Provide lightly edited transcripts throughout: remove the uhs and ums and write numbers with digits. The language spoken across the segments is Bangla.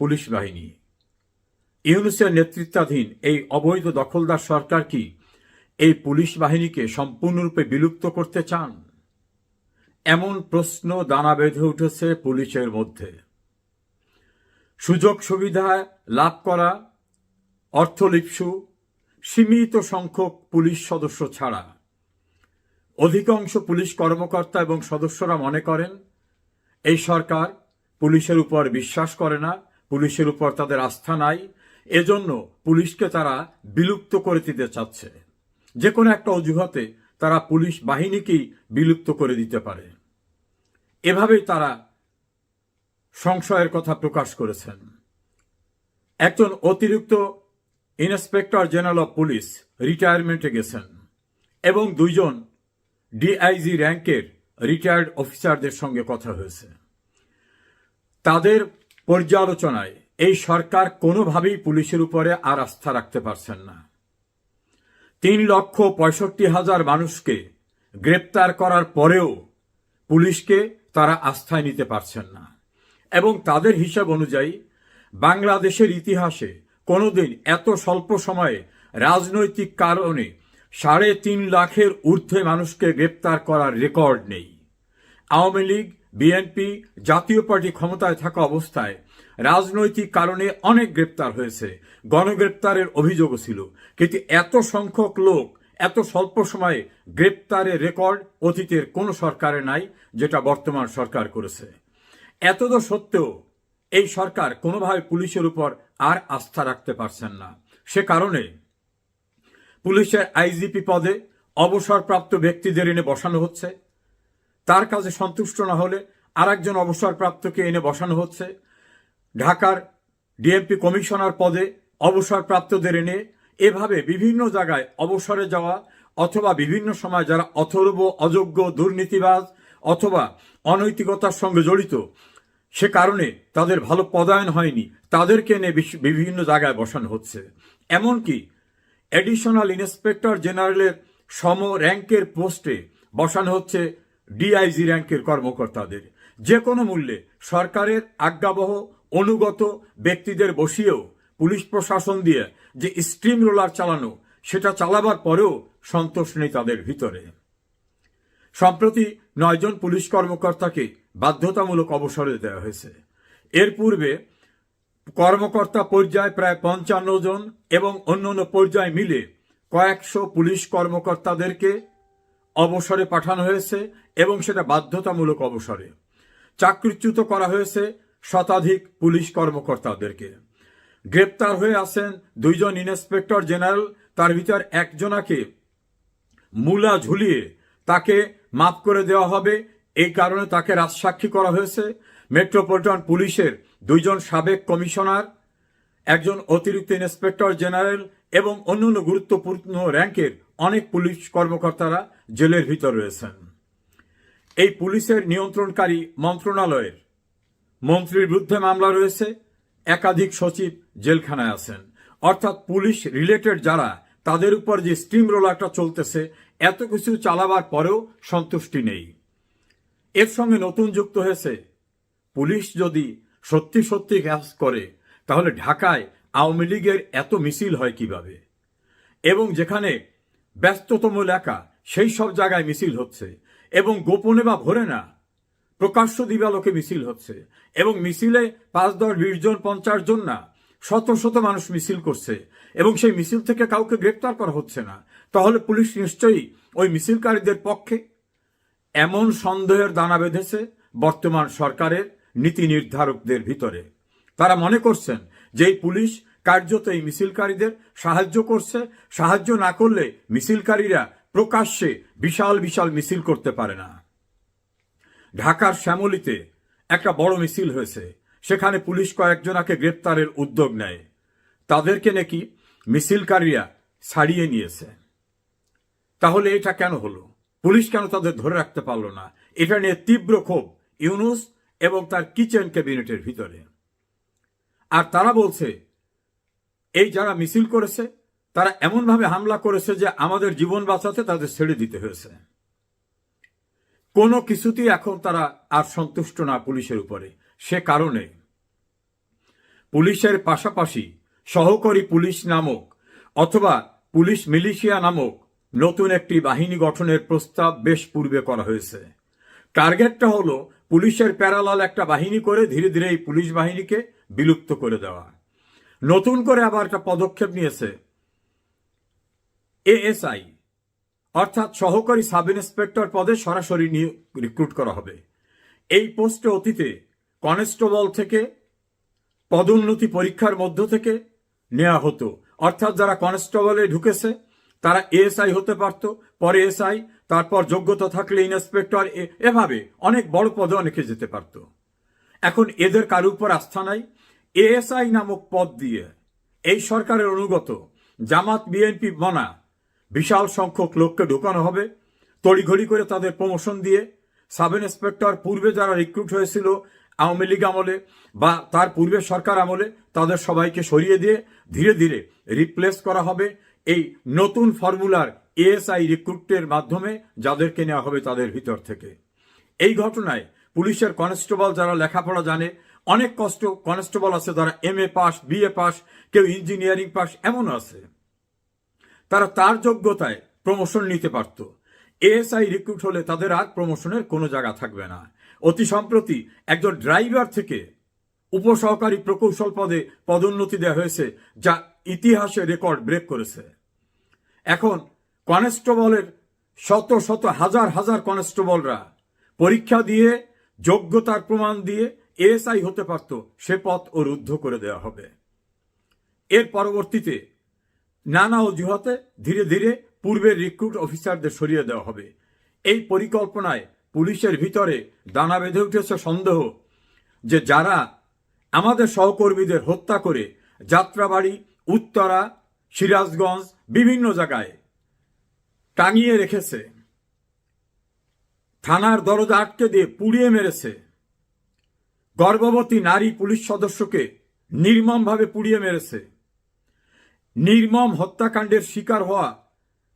পুলিশ বাহিনী। ইউনূসের নেতৃত্বাধীন এই অবৈধ দখলদার সরকার কি এই পুলিশ বাহিনীকে সম্পূর্ণরূপে বিলুপ্ত করতে চান? এমন প্রশ্ন দানা বেঁধে উঠেছে পুলিশের মধ্যে। সুযোগ সুবিধা লাভ করা অর্থলিপ্সু সীমিত সংখ্যক পুলিশ সদস্য ছাড়া অধিকাংশ পুলিশ কর্মকর্তা এবং সদস্যরা মনে করেন এই সরকার পুলিশের উপর বিশ্বাস করে না, পুলিশের উপর তাদের আস্থা নাই, এজন্য পুলিশকে তারা বিলুপ্ত করে দিতে চাচ্ছে। যে কোনো একটা অজুহাতে তারা পুলিশ বাহিনীকেই বিলুপ্ত করে দিতে পারে। এভাবেই তারা সংশয়ের কথা প্রকাশ করেছেন। একজন অতিরিক্ত ইন্সপেক্টর জেনারেল অব পুলিশ রিটায়ারমেন্টে গেছেন এবং দুইজন ডিআইজি র্যাঙ্কের রিটায়ার্ড অফিসারদের সঙ্গে কথা হয়েছে। তাদের পর্যালোচনায় এই সরকার কোনোভাবেই পুলিশের উপরে আর আস্থা রাখতে পারছেন না। 3,65,000 মানুষকে গ্রেপ্তার করার পরেও পুলিশকে তারা আস্থায় নিতে পারছেন না এবং তাদের হিসাব অনুযায়ী বাংলাদেশের ইতিহাসে কোনোদিন এত স্বল্প সময়ে রাজনৈতিক কারণে 3.5 লাখের ঊর্ধ্বে মানুষকে গ্রেপ্তার করার রেকর্ড নেই। আওয়ামী লীগ, বিএনপি, জাতীয় পার্টি ক্ষমতায় থাকা অবস্থায় রাজনৈতিক কারণে অনেক গ্রেপ্তার হয়েছে, গণগ্রেপ্তারের অভিযোগও ছিল, কিন্তু এত সংখ্যক লোক এত স্বল্প সময়ে গ্রেপ্তারের রেকর্ড অতীতের কোনো সরকারে নাই, যেটা বর্তমান সরকার করেছে। এতদ সত্ত্বেও এই সরকার কোনোভাবে পুলিশের উপর আর আস্থা রাখতে পারছেন না। সে কারণে পুলিশের আইজিপি পদে অবসরপ্রাপ্ত ব্যক্তিদের এনে বসানো হচ্ছে। তার কাজে সন্তুষ্ট না হলে আরেকজন অবসরপ্রাপ্তকে এনে বসানো হচ্ছে। ঢাকার ডিএমপি কমিশনার পদে অবসরপ্রাপ্তদের এনে এভাবে বিভিন্ন জায়গায় অবসরে যাওয়া অথবা বিভিন্ন সময় যারা অথর্ব, অযোগ্য, দুর্নীতিবাজ অথবা অনৈতিকতার সঙ্গে জড়িত, সে কারণে তাদের ভালো পদায়ন হয়নি, তাদেরকে এনে বিভিন্ন জায়গায় বসানো হচ্ছে। এমনকি অ্যাডিশনাল ইন্সপেক্টর জেনারেলের সম র্যাঙ্কের পোস্টে বসানো হচ্ছে ডিআইজি র্যাঙ্কের কর্মকর্তাদের। যে কোনো মূল্যে সরকারের আজ্ঞাবহ অনুগত ব্যক্তিদের বসিয়েও পুলিশ প্রশাসন দিয়ে যে স্টিম রোলার চালানো, সেটা চালাবার পরেও সন্তোষ নেই তাদের ভিতরে। সম্প্রতি 9 জন পুলিশ কর্মকর্তাকে বাধ্যতামূলক অবসরে দেওয়া হয়েছে। এর পূর্বে কর্মকর্তা পর্যায়ে প্রায় 55 জন এবং অন্যান্য পর্যায় মিলে কয়েকশো পুলিশ কর্মকর্তাদেরকে অবসরে পাঠানো হয়েছে এবং সেটা বাধ্যতামূলক অবসরে। চাকরিচ্যুত করা হয়েছে শতাধিক পুলিশ কর্মকর্তাদেরকে। গ্রেপ্তার হয়ে আছেন 2 জন ইন্সপেক্টর জেনারেল, তার ভিতর একজনাকে মূলা ঝুলিয়ে তাকে মাফ করে দেওয়া হবে, এই কারণে তাকে রাজসাক্ষী করা হয়েছে। মেট্রোপলিটন পুলিশের 2 জন সাবেক কমিশনার, একজন অতিরিক্ত ইন্সপেক্টর জেনারেল এবং অন্যান্য গুরুত্বপূর্ণ র্যাঙ্কের অনেক পুলিশ কর্মকর্তারা জেলের ভিতর রয়েছেন। এই পুলিশের নিয়ন্ত্রণকারী মন্ত্রণালয়ের মন্ত্রীর বিরুদ্ধে মামলা রয়েছে, একাধিক সচিব জেলখানায় আছেন। অর্থাৎ পুলিশ রিলেটেড যারা, তাদের উপর যে স্টিম রোলারটা চলতেছে, এত কিছু চালাবার পরেও সন্তুষ্টি নেই। এর সঙ্গে নতুন যুক্ত হয়েছে, পুলিশ যদি সত্যি সত্যি কাজ করে তাহলে ঢাকায় আওয়ামী লীগের এত মিছিল হয় কিভাবে? এবং যেখানে ব্যস্ততম এলাকা সেই সব জায়গায় মিছিল হচ্ছে এবং গোপনে বা ভরে না, প্রকাশ্য দিবালোকে মিছিল হচ্ছে এবং মিছিলে 5, 10, 20 জন, 50 জন না, শত শত মানুষ মিছিল করছে এবং সেই মিছিল থেকে কাউকে গ্রেপ্তার করা হচ্ছে না, তাহলে পুলিশ নিশ্চয়ই ওই মিছিলকারীদের পক্ষে। এমন সন্দেহের দানা বেঁধেছে বর্তমান সরকারের নীতি নির্ধারকদের ভিতরে। তারা মনে করছেন যে এই পুলিশ কার্যত এই মিছিলকারীদের সাহায্য করছে, সাহায্য না করলে মিছিলকারীরা প্রকাশ্যে বিশাল বিশাল মিছিল করতে পারে না। ঢাকার শ্যামলীতে একটা বড় মিছিল হয়েছে, সেখানে পুলিশ কয়েকজনাকে গ্রেপ্তারের উদ্যোগ নেয়, তাদেরকে নাকি মিছিলকারীরা ছাড়িয়ে নিয়েছে। তাহলে এটা কেন হলো? পুলিশ কেন তাদের ধরে রাখতে পারলো না? এটা নিয়ে তীব্র ক্ষোভ ইউনূস এবং তার কিচেন ক্যাবিনেটের ভিতরে। আর তারা বলছে এই যারা মিছিল করেছে তারা এমনভাবে হামলা করেছে যে আমাদের জীবন বাঁচাতে তাদের ছেড়ে দিতে হয়েছে। কোনো কিছুতেই এখন তারা আর সন্তুষ্ট না পুলিশের উপরে। সে কারণে পুলিশের পাশাপাশি সহকারী পুলিশ নামক অথবা পুলিশ মিলিশিয়া নামক নতুন একটি বাহিনী গঠনের প্রস্তাব বেশ পূর্বে করা হয়েছে। টার্গেটটা হলো পুলিশের প্যারালাল একটা বাহিনী করে ধীরে ধীরে এই পুলিশ বাহিনীকে বিলুপ্ত করে দেওয়া। নতুন করে আবার একটা পদক্ষেপ নিয়েছে এএসআই, অর্থাৎ সহকারী সাব ইন্সপেক্টর পদে সরাসরি রিক্রুট করা হবে। এই পোস্টে অতীতে কনস্টেবল থেকে পদোন্নতি পরীক্ষার মধ্য থেকে নেওয়া হতো, অর্থাৎ যারা কনস্টেবলে ঢুকেছে তারা এএসআই হতে পারত, পরে এসআই, তারপর যোগ্যতা থাকলে ইন্সপেক্টর, এভাবে অনেক বড় পদে অনেকে যেতে পারত। এখন এদের কারোর উপর আস্থা নাই। এএসআই নামক পদ দিয়ে এই সরকারের অনুগত জামাত বিএনপি মনা বিশাল সংখ্যক লোককে ঢোকানো হবে, তড়িঘড়ি করে তাদের প্রমোশন দিয়ে সাব ইন্সপেক্টর পূর্বে যারা রিক্রুট হয়েছিল আওয়ামী লীগ আমলে বা তার পূর্বে সরকার আমলে তাদের সবাইকে সরিয়ে দিয়ে ধীরে ধীরে রিপ্লেস করা হবে এই নতুন ফর্মুলার এএসআই রিক্রুটের মাধ্যমে, যাদেরকে নেওয়া হবে তাদের ভিতর থেকে। এই ঘটনায় পুলিশের কনস্টেবল যারা লেখাপড়া জানে, অনেক কনস্টেবল আছে যারা MA পাস, BA পাস, কেউ ইঞ্জিনিয়ারিং পাস, এমন আছে, তারা তার যোগ্যতায় প্রমোশন নিতে পারত। এএসআই রিক্রুট হলে তাদের আর প্রমোশনের কোনো জায়গা থাকবে না। অতি সম্প্রতি একজন ড্রাইভার থেকে উপসহকারী প্রকৌশল পদে পদোন্নতি দেওয়া হয়েছে, যা ইতিহাসে রেকর্ড ব্রেক করেছে। এখন কনস্টেবলের শত শত হাজার হাজার কনস্টেবলরা পরীক্ষা দিয়ে যোগ্যতার প্রমাণ দিয়ে এএসআই হতে পারত, সে পথ ও রুদ্ধ করে দেওয়া হবে। এর পরবর্তীতে নানা অজুহাতে ধীরে ধীরে পূর্বের রিক্রুট অফিসারদের সরিয়ে দেওয়া হবে। এই পরিকল্পনায় পুলিশের ভিতরে দানা বেঁধে উঠেছে সন্দেহ যে যারা আমাদের সহকর্মীদের হত্যা করে যাত্রাবাড়ি, উত্তরা, সিরাজগঞ্জ বিভিন্ন জায়গায় টাঙিয়ে রেখেছে, থানার দরজা আটকে দিয়ে পুড়িয়ে মেরেছে, গর্ভবতী নারী পুলিশ সদস্যকে নির্মমভাবে পুড়িয়ে মেরেছে, নির্মম হত্যাকাণ্ডের শিকার হওয়া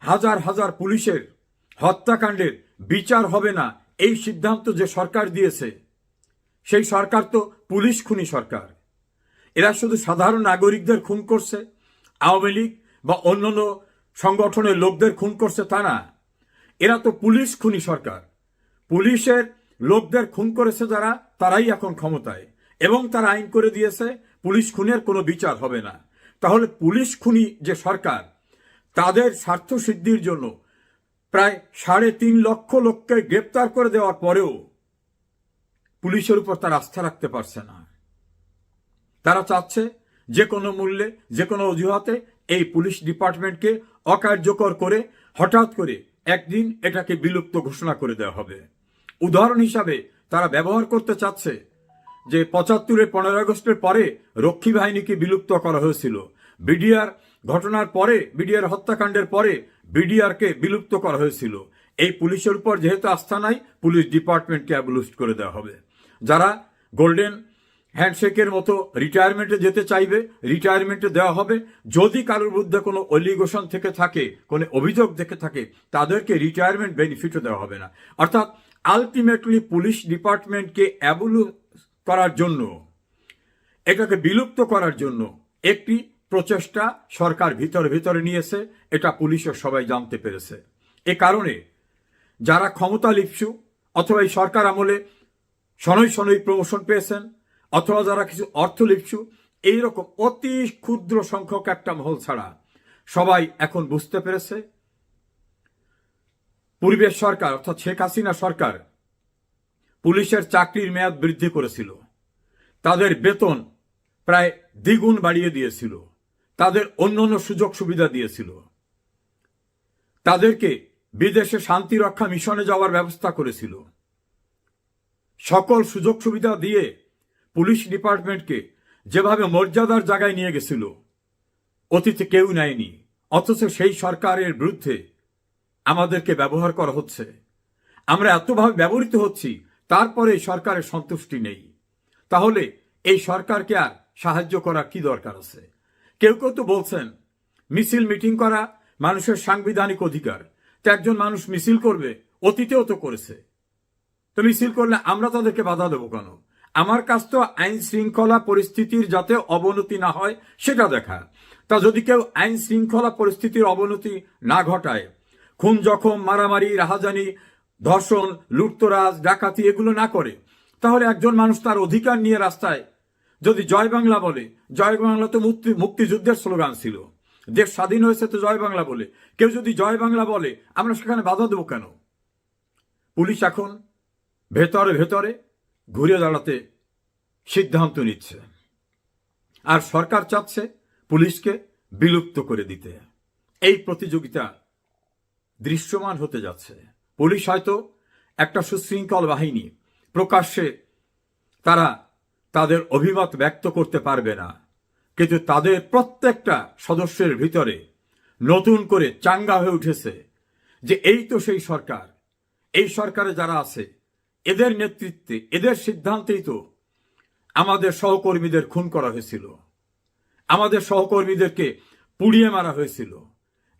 হাজার হাজার পুলিশের হত্যাকাণ্ডের বিচার হবে না, এই সিদ্ধান্ত যে সরকার দিয়েছে, সেই সরকার তো পুলিশ খুনি সরকার। এরা শুধু সাধারণ নাগরিকদের খুন করছে, আওয়ামী লীগ বা অন্যান্য সংগঠনের লোকদের খুন করছে তা না, এরা তো পুলিশ খুনি সরকার। পুলিশের লোকদের খুন করেছে যারা, তারাই এখন ক্ষমতায়, এবং তারা আইন করে দিয়েছে পুলিশ খুনের কোনো বিচার হবে না। তাহলে পুলিশ খুনি যে সরকার, তাদের স্বার্থ সিদ্ধির জন্য প্রায় 3.5 লক্ষ লোককে গ্রেপ্তার করে দেওয়ার পরেও পুলিশের উপর তারা আস্থা রাখতে পারছে না। তারা চাচ্ছে যে কোনো মূল্যে, যে কোনো অজুহাতে এই পুলিশ ডিপার্টমেন্টকে অকার্যকর করে হঠাৎ করে একদিন এটাকে বিলুপ্ত ঘোষণা করে দেওয়া হবে। উদাহরণ হিসাবে তারা ব্যবহার করতে চাচ্ছে যে 75-এর 15 আগস্টের পরে রক্ষী বাহিনীকে বিলুপ্ত করা হয়েছিল, বিডিআর ঘটনার পরে, বিডিআর হত্যাকাণ্ডের পরে বিডিআরকে বিলুপ্ত করা হয়েছিল। এই পুলিশের উপর যেহেতু আস্থা নাই, পুলিশ ডিপার্টমেন্টকে অ্যাবলিস্ট করে দেওয়া হবে। যারা গোল্ডেন হ্যান্ডশেকের মতো রিটায়ারমেন্টে যেতে চাইবে, রিটায়ারমেন্টে দেওয়া হবে। যদি কারোর বিরুদ্ধে কোনো অলিগেশন থেকে থাকে, কোনো অভিযোগ থেকে থাকে, তাদেরকে রিটায়ারমেন্ট বেনিফিটও দেওয়া হবে না। অর্থাৎ আলটিমেটলি পুলিশ ডিপার্টমেন্টকে অ্যাবলিস্ট করার জন্য, এটাকে বিলুপ্ত করার জন্য একটি প্রচেষ্টা সরকার ভিতরে নিয়েছে, এটা পুলিশের সবাই জানতে পেরেছে। এ কারণে যারা ক্ষমতা লিপ্সু অথবা এই সরকার আমলে শনৈ প্রমোশন পেয়েছেন, অথবা যারা কিছু অর্থ লিপ্সু, এইরকম অতি ক্ষুদ্র সংখ্যক একটা মহল ছাড়া সবাই এখন বুঝতে পেরেছে পূর্বের সরকার অর্থাৎ শেখ হাসিনা সরকার পুলিশের চাকরির মেয়াদ বৃদ্ধি করেছিল, তাদের বেতন প্রায় দ্বিগুণ বাড়িয়ে দিয়েছিল, তাদের অন্যান্য সুযোগ সুবিধা দিয়েছিল, তাদেরকে বিদেশে শান্তি রক্ষা মিশনে যাওয়ার ব্যবস্থা করেছিল। সকল সুযোগ সুবিধা দিয়ে পুলিশ ডিপার্টমেন্টকে যেভাবে মর্যাদার জায়গায় নিয়ে গেছিল, অতীতে কেউ নেয়নি। অথচ সেই সরকারের বিরুদ্ধে আমাদেরকে ব্যবহার করা হচ্ছে, আমরা এতভাবে ব্যবহৃত হচ্ছি, তারপরে এই সরকারের সন্তুষ্টি নেই। তাহলে এই সরকারকে আর সাহায্য করার কি দরকার আছে? কেউ কেউ তো বলছেন মিছিল মিটিং করা মানুষের সাংবিধানিক অধিকার, তো একজন মানুষ মিছিল করবে, অতীতেও তো করেছে, তো মিছিল করলে আমরা তাদেরকে বাধা দেবো কেন? আমার কাছ তো আইন শৃঙ্খলা পরিস্থিতির যাতে অবনতি না হয় সেটা দেখা। তা যদি কেউ আইন শৃঙ্খলা পরিস্থিতির অবনতি না ঘটায়, খুন জখম মারামারি রাহাজানি ধর্ষণ লুটতরাজ ডাকাতি এগুলো না করে, তাহলে একজন মানুষ তার অধিকার নিয়ে রাস্তায় যদি জয় বাংলা বলে, জয় বাংলা তো মুক্তিযুদ্ধের স্লোগান ছিল, দেশ স্বাধীন হয়েছে তো জয় বাংলা বলে, কেউ যদি জয় বাংলা বলে আমরা সেখানে বাধা দেবো কেন? পুলিশ এখন ভেতরে ভেতরে ঘুরে দাঁড়াতে সিদ্ধান্ত নিচ্ছে, আর সরকার চাচ্ছে পুলিশকে বিলুপ্ত করে দিতে। এই প্রতিযোগিতা দৃশ্যমান হতে যাচ্ছে। পুলিশ হয়তো একটা সুশৃঙ্খল বাহিনী, প্রকাশ্যে তারা তাদের অভিমত ব্যক্ত করতে পারবে না, কিন্তু তাদের প্রত্যেকটা সদস্যের ভিতরে নতুন করে চাঙ্গা হয়ে উঠেছে যে এই তো সেই সরকার, এই সরকারে যারা আছে এদের নেতৃত্বে এদের সিদ্ধান্তেই তো আমাদের সহকর্মীদের খুন করা হয়েছিল, আমাদের সহকর্মীদেরকে পুড়িয়ে মারা হয়েছিল,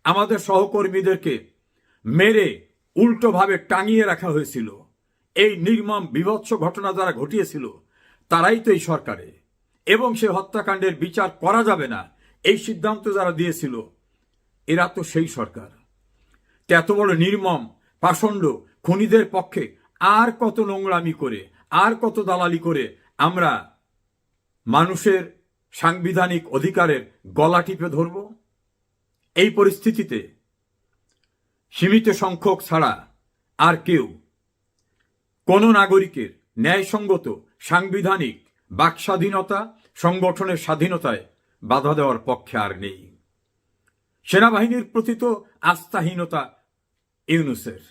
আমাদের সহকর্মীদেরকে মেরে উল্টোভাবে টাঙিয়ে রাখা হয়েছিল। এই নির্মম বিভৎস ঘটনা যারা ঘটিয়েছিল তারাই তো এই সরকারে, এবং সে হত্যাকাণ্ডের বিচার করা যাবে না এই সিদ্ধান্ত যারা দিয়েছিল এরা তো সেই সরকার। এত বড় নির্মম পাষণ্ড খুনিদের পক্ষে আর কত নোংরামি করে, আর কত দালালি করে আমরা মানুষের সাংবিধানিক অধিকারের গলা টিপে ধরব? এই পরিস্থিতিতে সীমিত সংখ্যক ছাড়া আর কেউ কোন নাগরিকের ন্যায়সঙ্গত সাংবিধানিক বাক স্বাধীনতা সংগঠনের স্বাধীনতায় বাধা দেওয়ার পক্ষে আর নেই। সেনাবাহিনীর প্রতি তো আস্থাহীনতা ইউনূসের।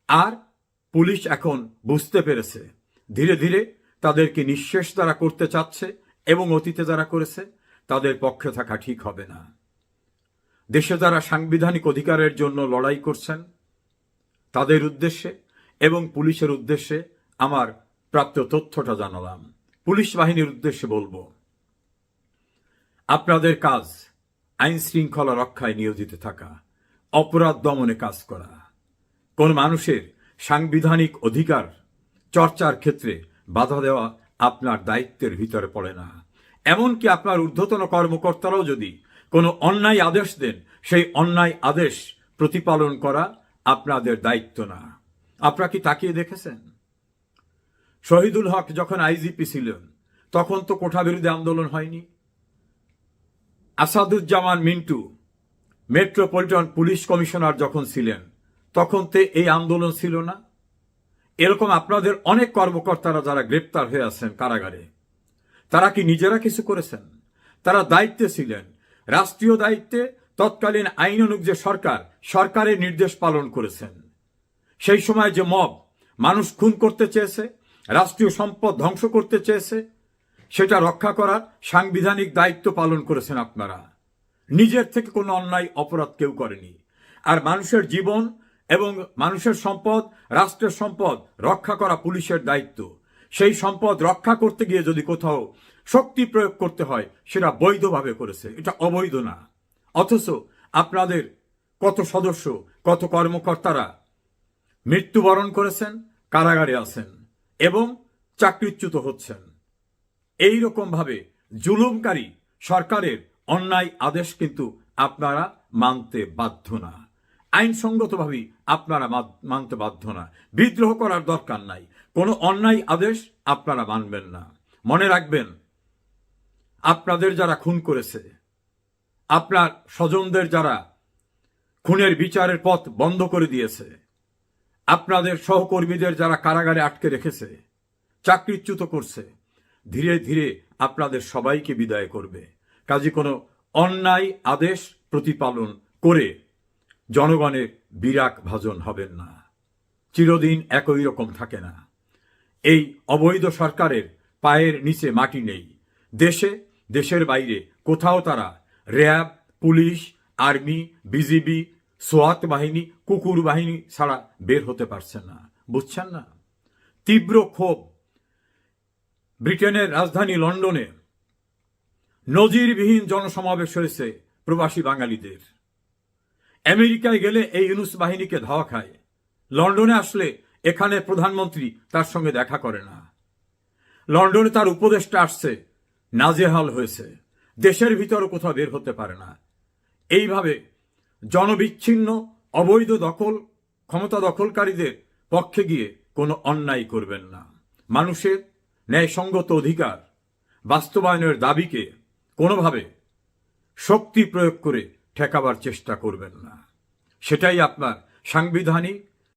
আর পুলিশ এখন বুঝতে পেরেছে ধীরে ধীরে তাদেরকে নিঃশেষ তারা করতে চাচ্ছে, এবং অতীতে যারা করেছে তাদের পক্ষে থাকা ঠিক হবে না। দেশে যারা সাংবিধানিক অধিকারের জন্য লড়াই করছেন তাদের উদ্দেশ্যে এবং পুলিশের উদ্দেশ্যে আমার প্রাপ্ত তথ্যটা জানালাম। পুলিশ বাহিনীর উদ্দেশ্যে বলবো, আপনাদের কাজ আইন শৃঙ্খলা রক্ষায় নিয়োজিত থাকা, অপরাধ দমনে কাজ করা। কোন মানুষের সাংবিধানিক অধিকার চর্চার ক্ষেত্রে বাধা দেওয়া আপনার দায়িত্বের ভিতরে পড়ে না। এমনকি আপনার ঊর্ধ্বতন কর্মকর্তারাও যদি কোনো অন্যায় আদেশ দেন, সেই অন্যায় আদেশ প্রতিপালন করা আপনাদের দায়িত্ব না। আপনারা কি তাকিয়ে দেখেছেন? শহীদুল হক যখন আইজিপি ছিলেন তখন তো কোঠা বিরোধী আন্দোলন হয়নি। Asaduzzaman Mintu metropolitan police commissioner যখন ছিলেন তখন তো এই আন্দোলন ছিল না। এরকম আপনাদের অনেক কর্মকর্তারা যারা গ্রেপ্তার হয়ে আছেন কারাগারে, তারা কি নিজেরা কিছু করেছেন? তারা দায়িত্বে ছিলেন, রাষ্ট্রীয় দায়িত্বে। তৎকালীন আইনানুগ যে সরকার, সরকারের নির্দেশ পালন করেছেন। সেই সময় যে মব মানুষ খুন করতে চেয়েছে, রাষ্ট্রীয় সম্পদ ধ্বংস করতে চেয়েছে, সেটা রক্ষা করার সাংবিধানিক দায়িত্ব পালন করেছেন আপনারা। নিজের থেকে কোনো অন্যায় অপরাধ কেউ করেনি। আর মানুষের জীবন এবং মানুষের সম্পদ, রাষ্ট্রের সম্পদ রক্ষা করা পুলিশের দায়িত্ব। সেই সম্পদ রক্ষা করতে গিয়ে যদি কোথাও শক্তি প্রয়োগ করতে হয় সেটা বৈধভাবে করেছে, এটা অবৈধ না। অথচ আপনাদের কত সদস্য, কত কর্মকর্তারা মৃত্যুবরণ করেছেন, কারাগারে আছেন এবং চাকরিচ্যুত হচ্ছেন। এই রকম ভাবে জুলুমকারী সরকারের অন্যায় আদেশ কিন্তু আপনারা মানতে বাধ্য না। আইনসঙ্গতভাবেই আপনারা মানতে বাধ্য না। বিদ্রোহ করার দরকার নাই। কোনো অন্যায় আদেশ আপনারা মানবেন না। মনে রাখবেন, আপনাদের যারা খুন করেছে, আপনার স্বজনদের যারা খুনের বিচারের পথ বন্ধ করে দিয়েছে, আপনাদের সহকর্মীদের যারা কারাগারে আটকে রেখেছে, চাকরিচ্যুত করছে, ধীরে ধীরে আপনাদের সবাইকে বিদায় করবে। কাজে কোনো অন্যায় আদেশ প্রতিপালন করে জনগণের বিরাগ ভাজন হবেন না। চিরদিন একই রকম থাকে না। এই অবৈধ সরকারের পায়ের নিচে মাটি নেই। দেশে, দেশের বাইরে কোথাও তারা র্যাব, পুলিশ, আর্মি, বিজিবি, সোয়াত বাহিনী, কুকুর বাহিনী ছাড়া বের হতে পারছে না। বুঝছেন না? তীব্র ক্ষোভ ব্রিটেনের রাজধানী লন্ডনে নজিরবিহীন জনসমাবেশ হয়েছে প্রবাসী বাঙালিদের। আমেরিকায় গেলে এই ইউনূস বাহিনীকে ধাওয়া খায়, লন্ডনে আসলে এখানে প্রধানমন্ত্রী তার সঙ্গে দেখা করে না। লন্ডনে তার উপদেষ্টা আসছে, নাজেহাল হয়েছে, দেশের ভিতরে কোথাও বের হতে পারে না। এইভাবে জনবিচ্ছিন্ন অবৈধ দখল, ক্ষমতা দখলকারীদের পক্ষে গিয়ে কোনো অন্যায় করবেন না। মানুষের ন্যায়সঙ্গত অধিকার বাস্তবায়নের দাবিকে কোনোভাবে শক্তি প্রয়োগ করে ঠেকাবার চেষ্টা করবেন না। সেটাই আপনার সাংবিধানিক